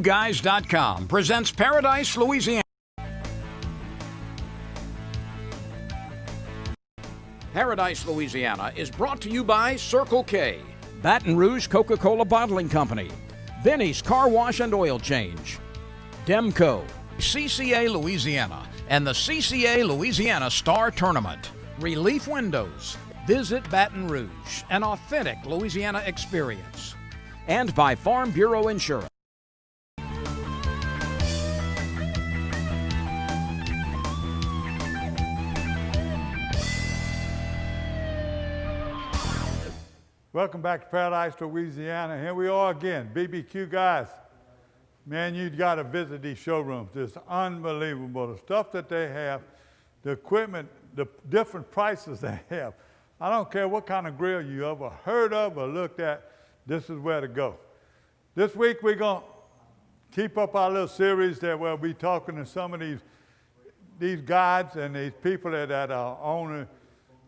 Guys.com presents Paradise, Louisiana. Paradise, Louisiana is brought to you by Circle K, Baton Rouge Coca-Cola Bottling Company, Benny's Car Wash and Oil Change, Demco, CCA Louisiana, and the CCA Louisiana Star Tournament, Relief Windows, Visit Baton Rouge, an authentic Louisiana experience, and by Farm Bureau Insurance. Welcome back to Paradise, Louisiana. Here we are again, BBQ guys. Man, you got to visit these showrooms. It's unbelievable. The stuff that they have, the equipment, the different prices they have. I don't care what kind of grill you ever heard of or looked at, this is where to go. This week we're going to keep up our little series that we'll be talking to some of these guides and these people that are on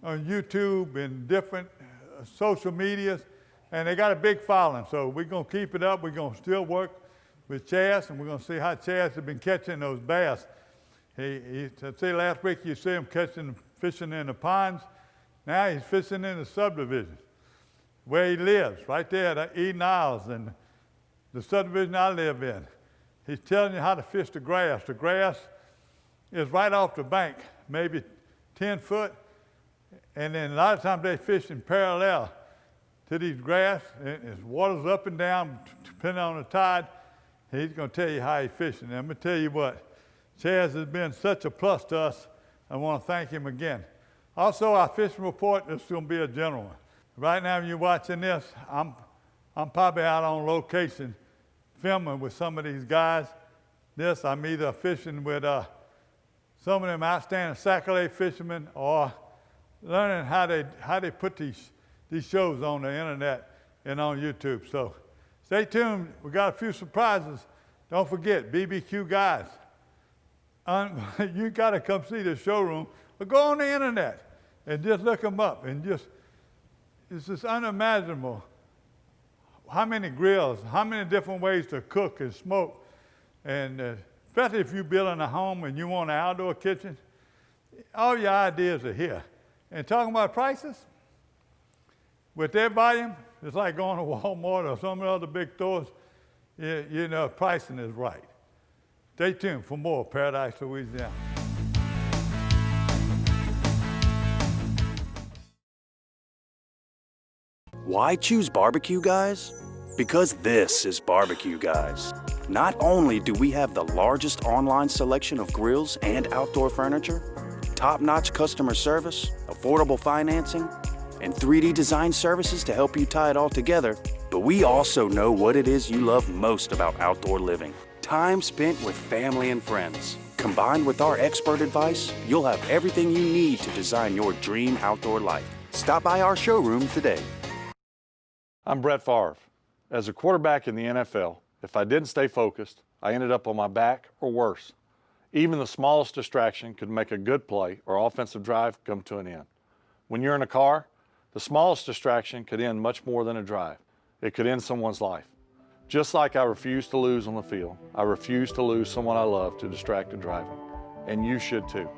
YouTube and different social medias, and they got a big following. So we're going to keep it up. We're going to still work with Chaz, and we're going to see how Chaz has been catching those bass. He say last week you see him fishing in the ponds. Now he's fishing in the subdivision where he lives, right there at Eden Isles and the subdivision I live in. He's telling you how to fish the grass. The grass is right off the bank, maybe 10 foot. And then a lot of times they fish in parallel to these grass, and water's up and down, depending on the tide. He's going to tell you how he's fishing. And I'm going to tell you what, Chaz has been such a plus to us. I want to thank him again. Also, our fishing report is going to be a general one. Right now, when you're watching this, I'm probably out on location filming with some of these guys. I'm either fishing with some of them outstanding sac-a-lait fishermen or learning how they put these shows on the internet and on YouTube. So stay tuned. We got a few surprises. Don't forget, BBQ guys. You got to come see the showroom or go on the internet and just look them up. And it's just unimaginable how many grills, how many different ways to cook and smoke. And especially if you're building a home and you want an outdoor kitchen, all your ideas are here. And talking about prices, with their volume, it's like going to Walmart or some of the other big stores. You know, pricing is right. Stay tuned for more Paradise, Louisiana. Why choose Barbecue Guys? Because this is Barbecue Guys. Not only do we have the largest online selection of grills and outdoor furniture, top-notch customer service, affordable financing, and 3D design services to help you tie it all together, but we also know what it is you love most about outdoor living. Time spent with family and friends. Combined with our expert advice, you'll have everything you need to design your dream outdoor life. Stop by our showroom today. I'm Brett Favre. As a quarterback in the NFL, if I didn't stay focused, I ended up on my back or worse. Even the smallest distraction could make a good play or offensive drive come to an end. When you're in a car, the smallest distraction could end much more than a drive. It could end someone's life. Just like I refuse to lose on the field, I refuse to lose someone I love to distracted driving. And you should too.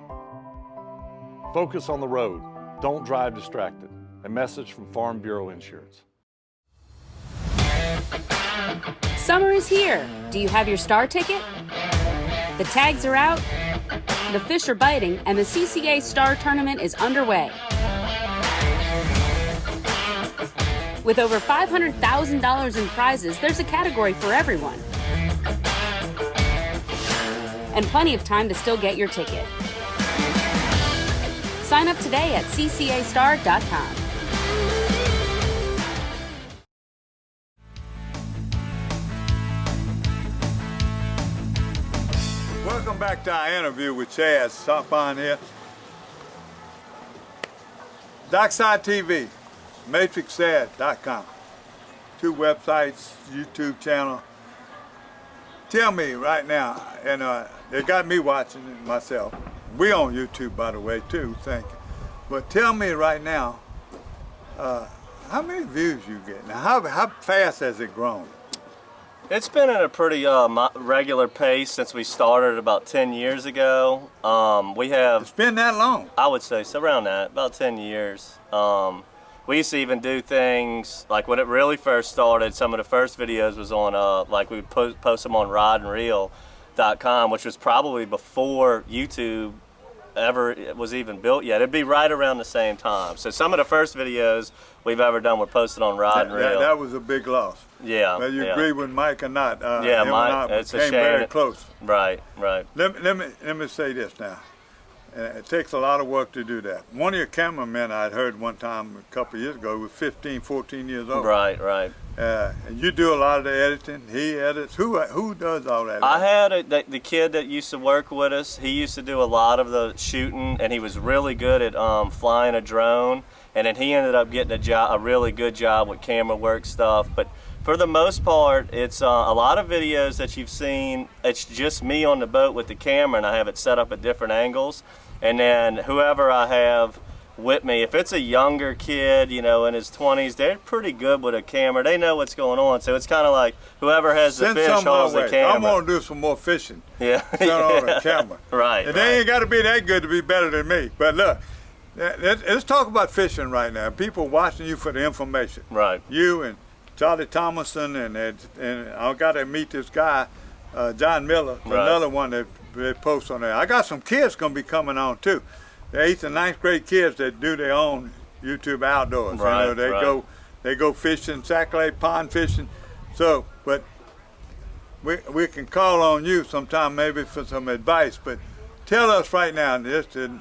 Focus on the road. Don't drive distracted. A message from Farm Bureau Insurance. Summer is here. Do you have your Star ticket? The tags are out, the fish are biting, and the CCA Star Tournament is underway. With over $500,000 in prizes, there's a category for everyone. And plenty of time to still get your ticket. Sign up today at ccastar.com. Welcome back to our interview with Chaz. Stop on here. Dockside TV, matrixad.com. 2 websites, YouTube channel. Tell me right now, and they got me watching it myself. We on YouTube, by the way, too, thank you. But tell me right now, how many views you get? Now, how fast has it grown? It's been at a pretty regular pace since we started about 10 years ago. It's been that long? I would say, so around that, about 10 years. We used to even do things, like when it really first started, some of the first videos was on, like we would post them on rodandreel.com, which was probably before YouTube ever was even built yet. It'd be right around the same time. So some of the first videos we've ever done were posted on Rod and Reel. That was a big loss. Yeah. Whether you agree with Mike or not. Yeah, Mike, it's a shame. Very close. Right. Let me say this now. It takes a lot of work to do that. One of your cameramen I'd heard one time a couple of years ago was 15, 14 years old. Right. And you do a lot of the editing. He edits. Who does all that? I had the kid that used to work with us. He used to do a lot of the shooting, and he was really good at flying a drone. And then he ended up getting a really good job with camera work stuff. But for the most part, it's a lot of videos that you've seen. It's just me on the boat with the camera, and I have it set up at different angles. And then whoever I have with me, if it's a younger kid, in his 20s, they're pretty good with a camera. They know what's going on. So it's kind of like whoever has the fish holds the camera. I'm going to do some more fishing. Yeah. On the camera. Right. And they ain't got to be that good to be better than me. But look, let's talk about fishing right now. People watching you for the information. Right. You and Charlie Thomason, and I got to meet this guy, John Miller, another one that they post on there. I got some kids going to be coming on too. The 8th and 9th grade kids that do their own YouTube outdoors. Right, they go fishing, Sac Lake pond fishing. So, but we can call on you sometime maybe for some advice. But tell us right now, this the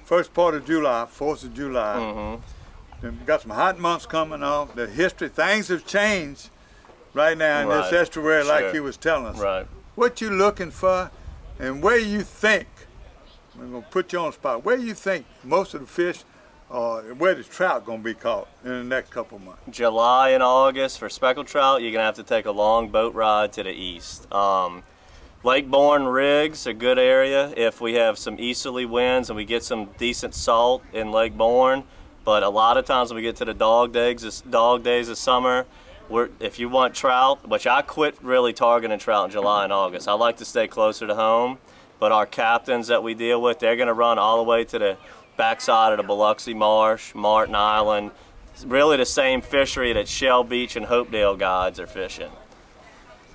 first part of July, 4th of July. Mm-hmm. We've got some hot months coming on. The history, things have changed right now in this estuary, like you was telling us. Right. What you looking for, and where you think, we're going to put you on the spot, where you think most of the fish, where the trout going to be caught in the next couple of months? July and August for speckled trout, you're going to have to take a long boat ride to the east. Lake Bourne rigs, a good area if we have some easterly winds and we get some decent salt in Lake Bourne. But a lot of times when we get to the dog days of summer, if you want trout, which I quit really targeting trout in July and August. I like to stay closer to home, but our captains that we deal with, they're going to run all the way to the backside of the Biloxi Marsh, Martin Island. It's really the same fishery that Shell Beach and Hopedale guides are fishing.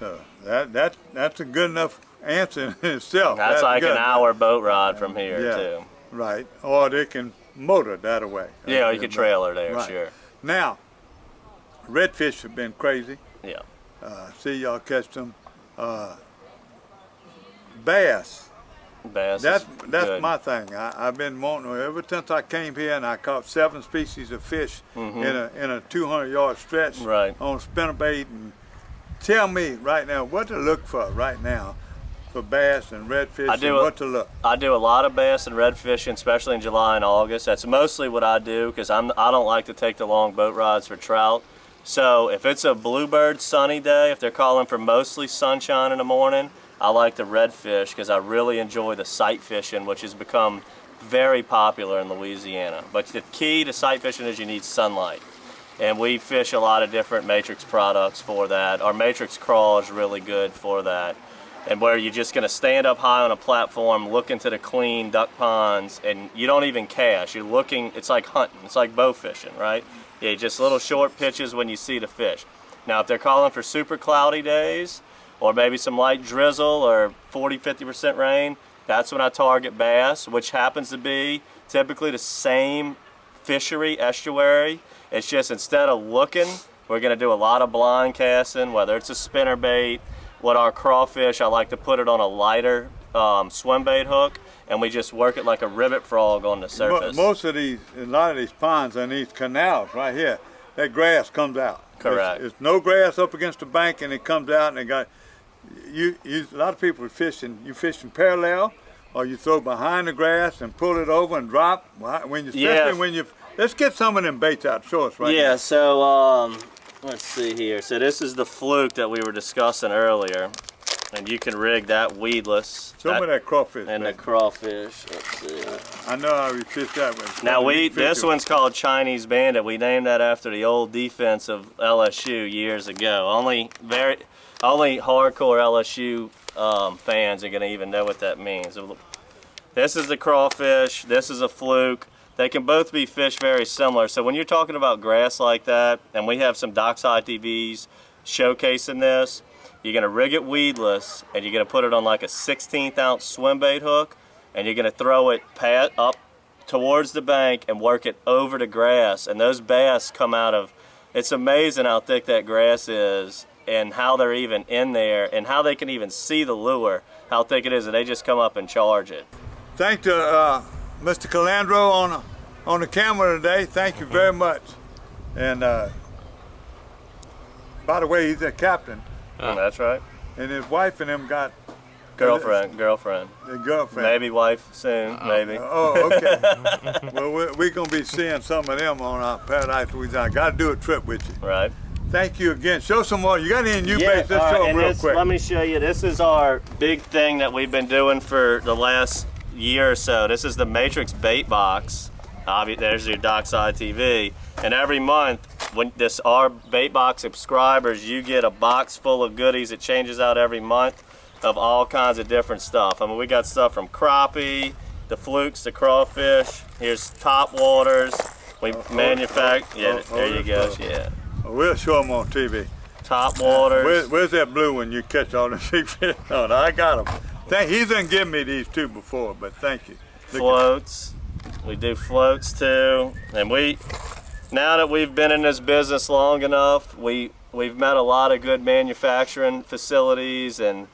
So that's a good enough answer in itself. That's like good. an hour boat ride from here too. Right, or they can motor that away. Yeah, you could trailer there, right. Sure. Now, redfish have been crazy. Yeah. See y'all catch them. Bass. That's good. my thing. I've been wanting ever since I came here, and I caught 7 species of fish in a 200-yard stretch on spinnerbait. And tell me right now what to look for right now for bass and redfish, and what to look. I do a lot of bass and redfishing, especially in July and August. That's mostly what I do because I don't like to take the long boat rides for trout. So if it's a bluebird sunny day, if they're calling for mostly sunshine in the morning, I like the redfish because I really enjoy the sight fishing, which has become very popular in Louisiana. But the key to sight fishing is you need sunlight. And we fish a lot of different matrix products for that. Our matrix crawl is really good for that. And where you're just going to stand up high on a platform, look into the clean duck ponds, and you don't even cast. You're looking, it's like hunting. It's like bow fishing, right? Yeah, just little short pitches when you see the fish. Now, if they're calling for super cloudy days, or maybe some light drizzle or 40–50% rain, that's when I target bass, which happens to be typically the same fishery, estuary. It's just instead of looking, we're going to do a lot of blind casting, whether it's a spinnerbait. With our crawfish, I like to put it on a lighter swim bait hook, and we just work it like a ribbit frog on the surface. A lot of these ponds and these canals right here, that grass comes out. Correct. It's no grass up against the bank, and it comes out, and they got a lot of people are fishing. You fishing parallel, or you throw behind the grass and pull it over and drop. Let's get some of them baits out. Show us right now. Yeah. So let's see here. So this is the fluke that we were discussing earlier. And you can rig that weedless. Show me that crawfish. And baby. the crawfish. Let's see. I know how we fish that one. Now this one's called Chinese Bandit. We named that after the old defense of LSU years ago. Only hardcore LSU fans are gonna even know what that means. This is the crawfish. This is a fluke. They can both be fish very similar. So when you're talking about grass like that, and we have some dockside TVs showcasing this, you're gonna rig it weedless, and you're gonna put it on like a 16th ounce swim bait hook, and you're gonna throw it up towards the bank and work it over the grass. And those bass come out of, it's amazing how thick that grass is and how they're even in there and how they can even see the lure, how thick it is, and they just come up and charge it. Thanks to Mr. Calandro on the camera today. Thank you very much. And by the way, he's a captain. That's right. And his wife and them got Girlfriend. their girlfriend. Maybe wife soon, maybe. Oh, okay. Well, we're going to be seeing some of them on our Paradise, Louisiana. Got to do a trip with you. Right. Thank you again. Show some more. You got any new baits? Let's show them real quick. Let me show you. This is our big thing that we've been doing for the last year or so. This is the Matrix bait box. There's your dockside TV. And every month, when our bait box subscribers, you get a box full of goodies. It changes out every month of all kinds of different stuff. I mean, we got stuff from crappie, the flukes, the crawfish. Here's top waters. We manufacture. There you go. Yeah. We'll show them on TV. Top waters. Where's that blue one you catch all the big fish on? I got them. He didn't give me these two before, but thank you. Floats. We do floats too. And now that we've been in this business long enough, we've met a lot of good manufacturing facilities, and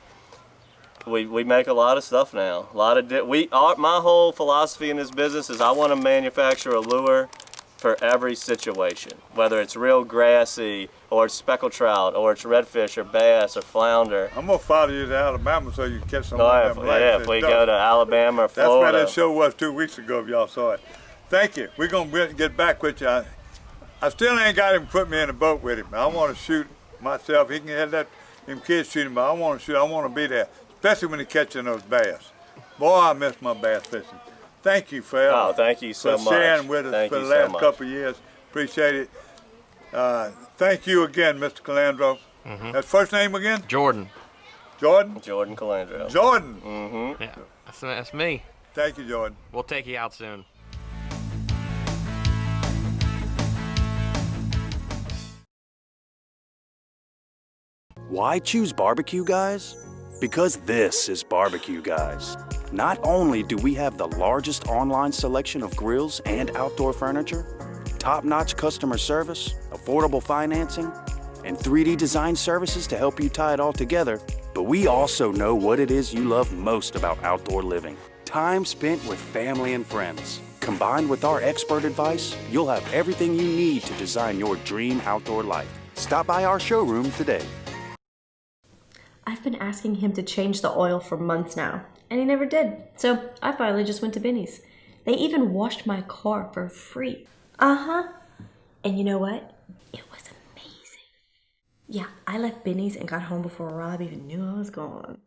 we make a lot of stuff now. My whole philosophy in this business is I want to manufacture a lure for every situation, whether it's real grassy or it's speckled trout or it's redfish or bass or flounder. I'm gonna follow you to Alabama so you can catch some of them. If we go to Alabama or Florida. That's where that show was 2 weeks ago, if y'all saw it. Thank you. We're gonna get back with you. I still ain't got him put me in the boat with him. I want to shoot myself. He can have them kids shoot him, but I want to shoot. I want to be there, especially when he's catching those bass. Boy, I miss my bass fishing. Thank you for thank you so much. sharing with us for the last couple of years. Appreciate it. Thank you again, Mr. Calandro. That's first name again? Jordan. Jordan? Jordan Calandro. Jordan. Yeah, that's me. Thank you, Jordan. We'll take you out soon. Why choose Barbecue Guys? Because this is Barbecue Guys. Not only do we have the largest online selection of grills and outdoor furniture, top-notch customer service, affordable financing, and 3D design services to help you tie it all together, but we also know what it is you love most about outdoor living. Time spent with family and friends. Combined with our expert advice, you'll have everything you need to design your dream outdoor life. Stop by our showroom today. I've been asking him to change the oil for months now, and he never did. So I finally just went to Binny's. They even washed my car for free. And you know what? It was amazing. Yeah, I left Binny's and got home before Rob even knew I was gone.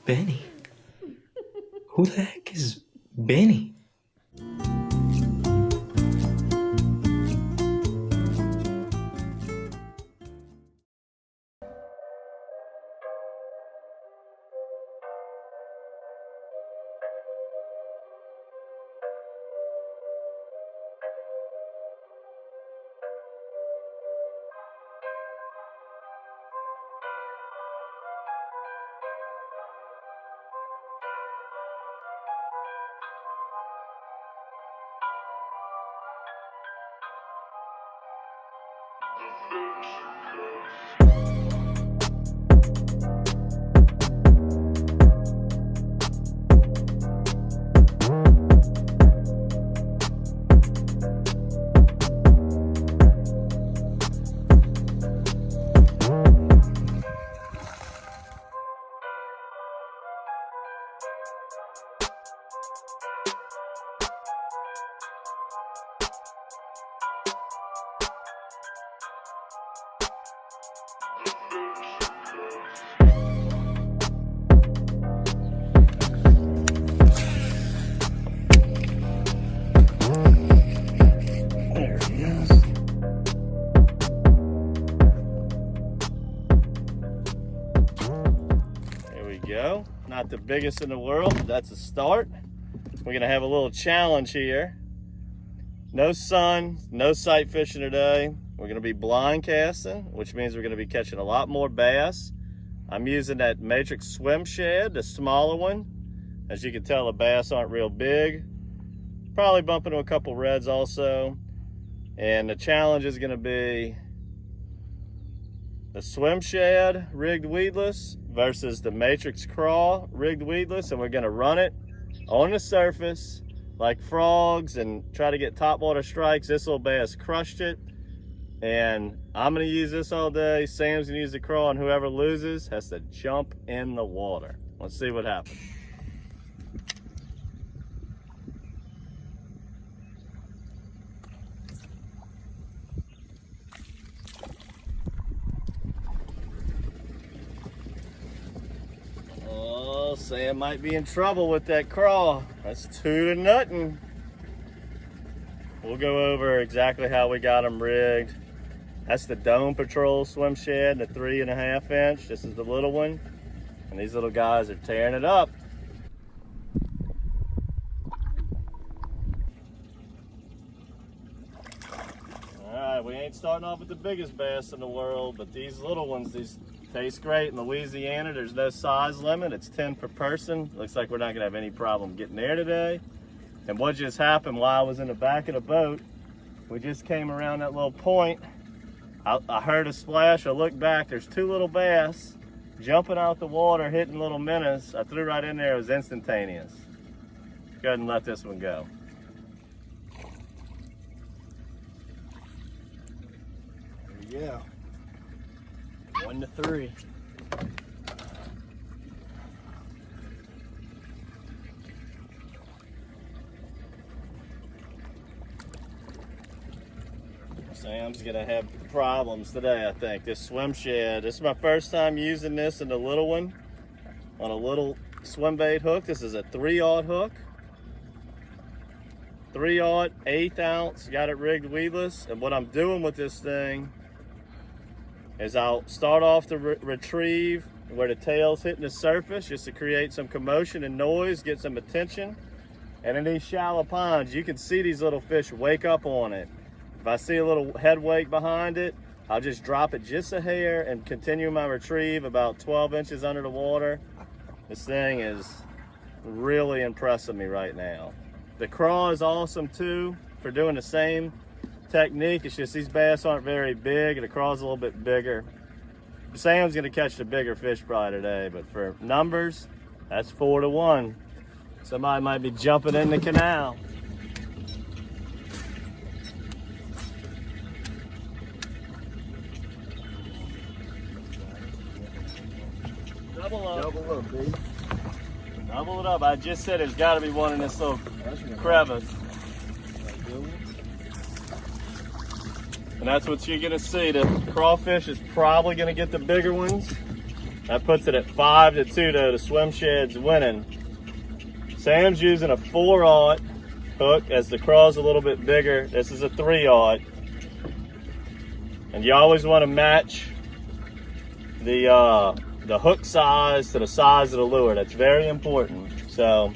Benny? Who the heck is Benny? Not the biggest in the world, but that's a start. We're gonna have a little challenge here. No sun, no sight fishing today. We're gonna be blind casting, which means we're gonna be catching a lot more bass. I'm using that Matrix swim shad, the smaller one. As you can tell, the bass aren't real big. Probably bump into a couple reds also. And the challenge is gonna be the swim shad rigged weedless versus the Matrix Craw rigged weedless, and we're gonna run it on the surface like frogs and try to get topwater strikes. This little bass crushed it, and I'm gonna use this all day. Sam's gonna use the Craw, and whoever loses has to jump in the water. Let's see what happens. Oh, Sam might be in trouble with that Craw. That's 2-0. We'll go over exactly how we got them rigged. That's the Dome Patrol swim shad, the 3.5 inch. This is the little one. And these little guys are tearing it up. All right, we ain't starting off with the biggest bass in the world, but these little ones, these taste great. In Louisiana, there's no size limit. It's 10 per person. Looks like we're not gonna have any problem getting there today. And what just happened while I was in the back of the boat, we just came around that little point. I heard a splash. I looked back. There's 2 little bass jumping out the water, hitting little minnows. I threw right in there. It was instantaneous. Go ahead and let this one go. There we go. 1-3. Sam's gonna have problems today, I think. This swim shad, this is my first time using this in the little one on a little swim bait hook. This is a 3/0 hook. 3/0, 1/8 ounce, got it rigged weedless. And what I'm doing with this thing is I'll start off the retrieve where the tail's hitting the surface just to create some commotion and noise, get some attention. And in these shallow ponds, you can see these little fish wake up on it. If I see a little head wake behind it, I'll just drop it just a hair and continue my retrieve about 12 inches under the water. This thing is really impressing me right now. The Craw is awesome too for doing the same technique. It's just these bass aren't very big. The Craw's a little bit bigger. Sam's gonna catch the bigger fish probably today, but for numbers, that's 4-1. Somebody might be jumping in the canal. Double up, baby. Double it up. I just said there's got to be one in this little crevice. And that's what you're going to see. The crawfish is probably going to get the bigger ones. That puts it at 5-2 though. The swim shad's winning. Sam's using a 4/0 hook as the Craw's a little bit bigger. This is a 3/0. And you always want to match the hook size to the size of the lure. That's very important. So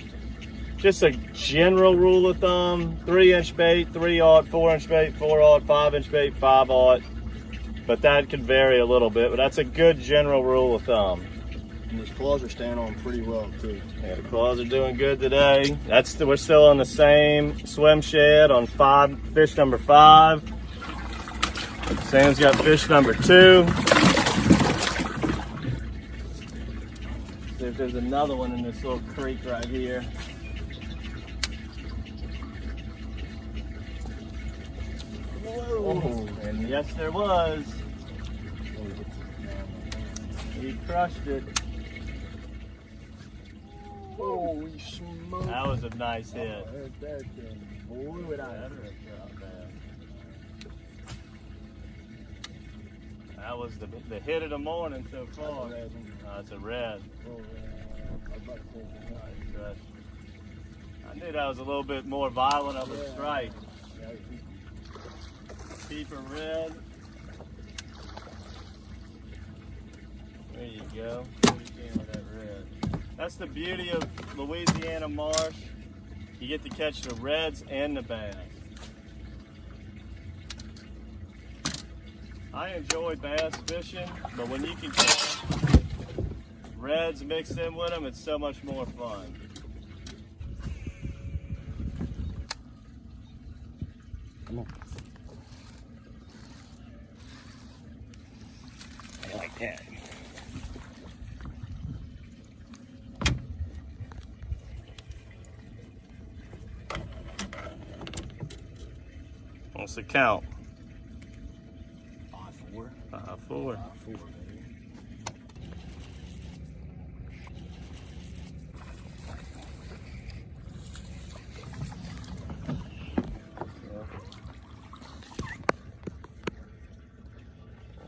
just a general rule of thumb, 3-inch bait, 3/0, 4-inch bait, 4/0, 5-inch bait, 5/0. But that could vary a little bit, but that's a good general rule of thumb. And these claws are staying on pretty well too. Yeah, the claws are doing good today. We're still on the same swim shad on fish number 5. Sam's got fish number 2. See if there's another one in this little creek right here. Whoa. And yes, there was. He crushed it. Holy smoke. That was a nice hit. Blew it out. That was the hit of the morning so far. It's a red. I knew that was a little bit more violent of a strike. Keeper red. There you go. What are you doing with that red? That's the beauty of Louisiana marsh. You get to catch the reds and the bass. I enjoy bass fishing, but when you can catch reds mixed in with them, it's so much more fun. Come on. I like that. What's the count? 5-4. 5-4. 5-4, baby.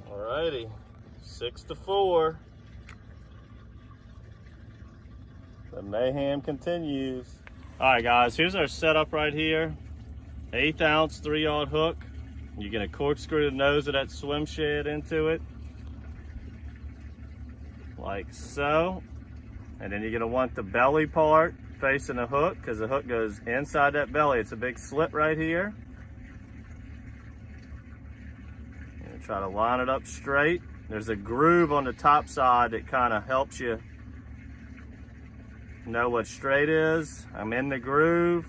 Alrighty, 6-4. The mayhem continues. All right, guys, here's our setup right here. 1/8 ounce 3-aught hook. You're gonna corkscrew the nose of that swim shed into it, like so. And then you're gonna want the belly part facing the hook, because the hook goes inside that belly. It's a big slit right here. And try to line it up straight. There's a groove on the top side that kind of helps you know what straight is. I'm in the groove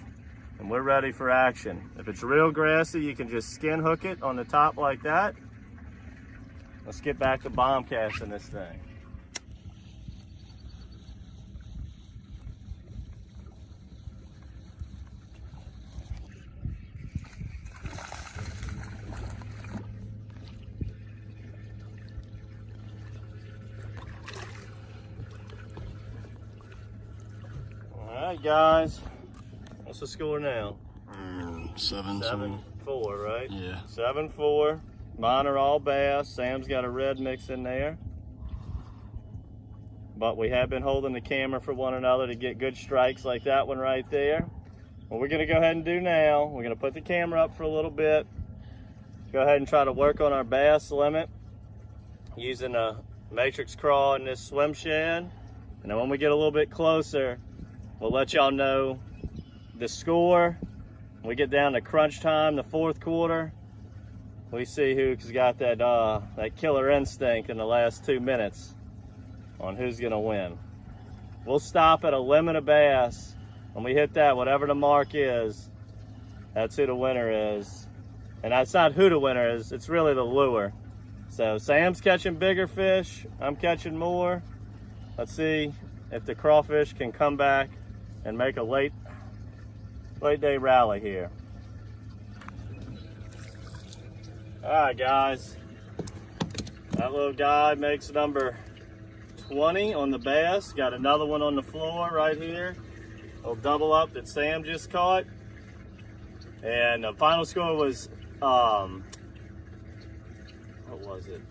and we're ready for action. If it's real grassy, you can just skin hook it on the top like that. Let's get back to bomb casting this thing. All right, guys. What's the score now? 7-4, right? Yeah. 7-4. Mine are all bass. Sam's got a red mix in there. But we have been holding the camera for one another to get good strikes like that one right there. What we're gonna go ahead and do now, we're gonna put the camera up for a little bit. Go ahead and try to work on our bass limit using a matrix craw in this swim shed. And then when we get a little bit closer, we'll let y'all know the score. When we get down to crunch time, the fourth quarter, we see who's got that killer instinct in the last 2 minutes on who's gonna win. We'll stop at a limit of bass. When we hit that, whatever the mark is, that's who the winner is. And that's not who the winner is, it's really the lure. So Sam's catching bigger fish, I'm catching more. Let's see if the crawfish can come back and make a late day rally here. All right, guys. That little guy makes number 20 on the bass. Got another one on the floor right here. A little double up that Sam just caught. And the final score was, what was it?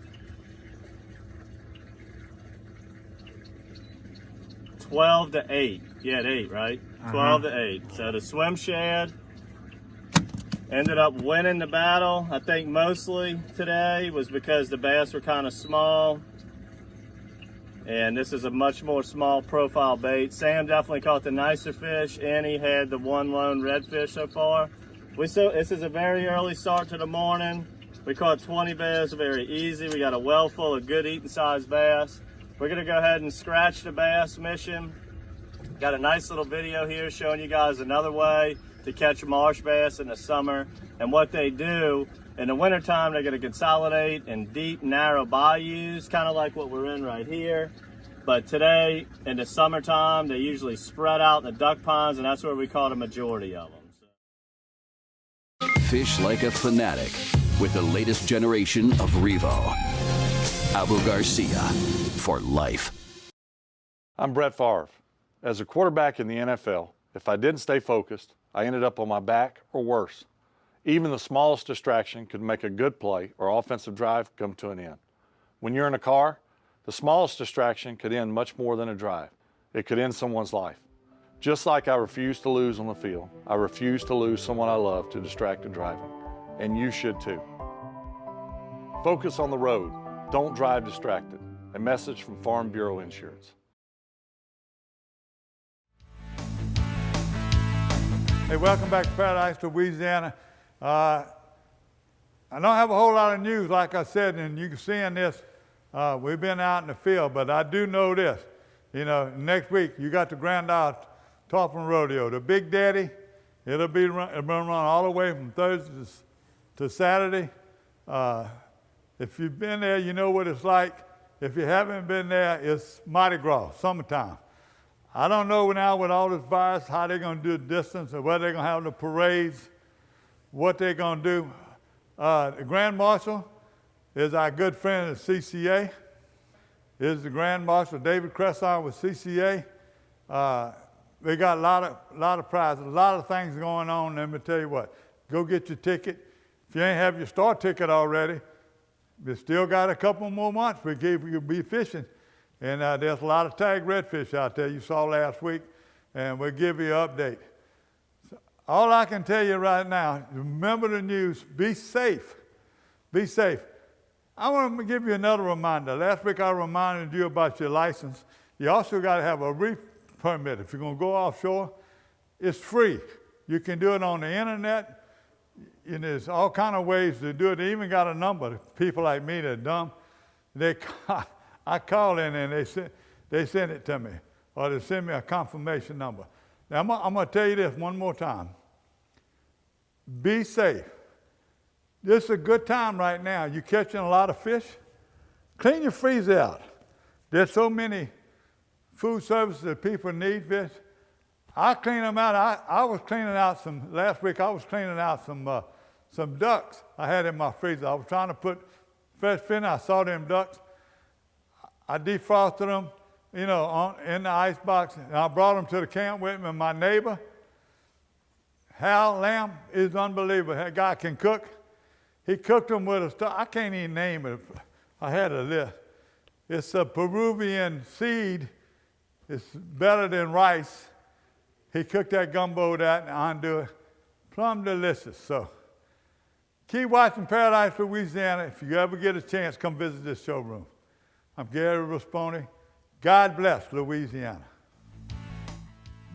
12-8. You had 8, right? 12-8. So the swim shad ended up winning the battle. I think mostly today was because the bass were kind of small. And this is a much more small profile bait. Sam definitely caught the nicer fish, and he had the one lone redfish so far. This is a very early start to the morning. We caught 20 bass very easy. We got a well full of good eating sized bass. We're gonna go ahead and scratch the bass mission. Got a nice little video here showing you guys another way to catch marsh bass in the summer and what they do. In the wintertime, they're gonna consolidate in deep, narrow bayous, kind of like what we're in right here. But today, in the summertime, they usually spread out in the duck ponds, and that's where we caught a majority of them. Fish like a fanatic with the latest generation of Revo. Abu Garcia for life. I'm Brett Favre. As a quarterback in the NFL, if I didn't stay focused, I ended up on my back or worse. Even the smallest distraction could make a good play or offensive drive come to an end. When you're in a car, the smallest distraction could end much more than a drive. It could end someone's life. Just like I refuse to lose on the field, I refuse to lose someone I love to distracted driving. And you should too. Focus on the road. Don't drive distracted. A message from Farm Bureau Insurance. Hey, welcome back to Paradise, Louisiana. I don't have a whole lot of news, like I said, and you can see in this, we've been out in the field, but I do know this. You know, next week, you got the Grand Isle Tarpon Rodeo. The Big Daddy, it'll be run all the way from Thursday to Saturday. If you've been there, you know what it's like. If you haven't been there, it's Mardi Gras, summertime. I don't know now with all this virus how they're going to do the distance or whether they're going to have the parades, what they're going to do. The Grand Marshal is our good friend at CCA. Is the Grand Marshal David Cresson with CCA. They got a lot of prizes, a lot of things going on. Let me tell you what, go get your ticket. If you ain't have your star ticket already, we still got a couple more months. You'll be fishing. And there's a lot of tag redfish out there you saw last week, and we'll give you an update. So all I can tell you right now, remember the news, be safe. Be safe. I want to give you another reminder. Last week I reminded you about your license. You also got to have a reef permit. If you're going to go offshore, it's free. You can do it on the internet. And there's all kind of ways to do it. They even got a number. People like me that are dumb, I call in and they send it to me, or they send me a confirmation number. Now, I'm going to tell you this one more time. Be safe. This is a good time right now. You're catching a lot of fish. Clean your freezer out. There's so many food services that people need fish. I clean them out. I was cleaning out last week I was cleaning out some ducks I had in my freezer. I was trying to put fresh fish in. I saw them ducks. I defrosted them, in the ice box, and I brought them to the camp with me. My neighbor, Hal Lamb, is unbelievable. That guy can cook. He cooked them with I can't even name it. I had a list. It's a Peruvian seed. It's better than rice. He cooked that gumbo with that and undo it. Plumb delicious. So keep watching Paradise, Louisiana. If you ever get a chance, come visit this showroom. I'm Gary Rasponi. God bless Louisiana.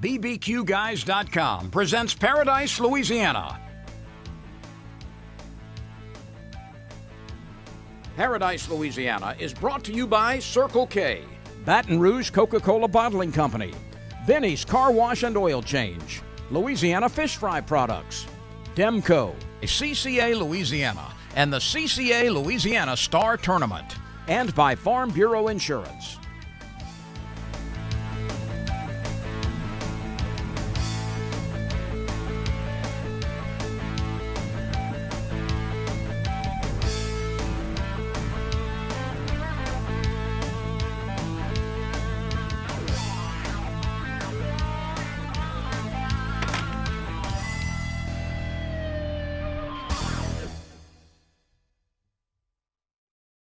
BBQGuys.com presents Paradise, Louisiana. Paradise, Louisiana is brought to you by Circle K, Baton Rouge Coca-Cola Bottling Company, Benny's Car Wash and Oil Change, Louisiana Fish Fry Products, Demco, CCA Louisiana, and the CCA Louisiana Star Tournament, and by Farm Bureau Insurance.